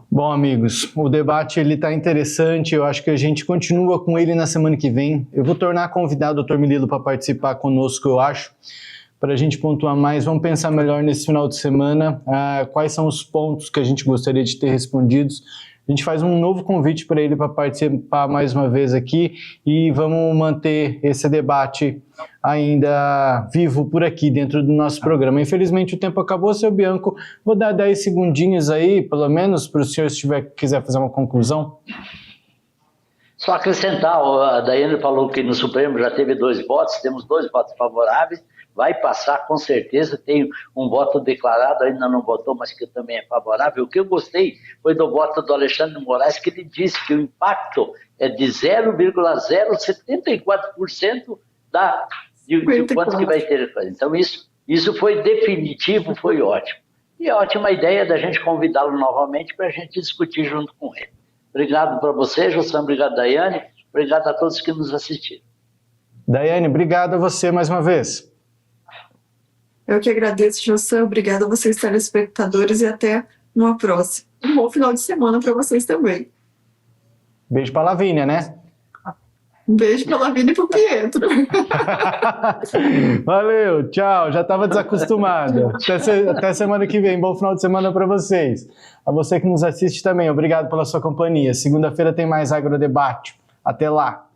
Bom, amigos, o debate está interessante, eu acho que a gente continua com ele na semana que vem. Eu vou tornar convidado o Dr. Mililo para participar conosco, eu acho, para a gente pontuar mais. Vamos pensar melhor nesse final de semana, quais são os pontos que a gente gostaria de ter respondidos. A gente faz um novo convite para ele para participar mais uma vez aqui e vamos manter esse debate ainda vivo por aqui dentro do nosso programa. Infelizmente o tempo acabou, seu Bianco. Vou dar 10 segundinhos aí, pelo menos, para o senhor, se quiser fazer uma conclusão. Só acrescentar, a Daiane falou que no Supremo já teve 2 votos, temos 2 votos favoráveis, vai passar com certeza, tem um voto declarado, ainda não votou, mas que também é favorável. O que eu gostei foi do voto do Alexandre de Moraes, que ele disse que o impacto é de 0,074% de quanto que vai ter. Então isso foi definitivo, foi ótimo. E é ótima ideia da gente convidá-lo novamente para a gente discutir junto com ele. Obrigado para você, Jussan, obrigado, Daiane, obrigado a todos que nos assistiram. Daiane, obrigado a você mais uma vez. Eu que agradeço, Jussan, obrigado a vocês, telespectadores, e até uma próxima. Um bom final de semana para vocês também. Beijo para a Lavínia, né? Um beijo para a Lavínia e para o Pietro. Valeu, tchau. Já estava desacostumada. Até semana que vem. Bom final de semana para vocês. A você que nos assiste também, obrigado pela sua companhia. Segunda-feira tem mais Agrodebate. Até lá.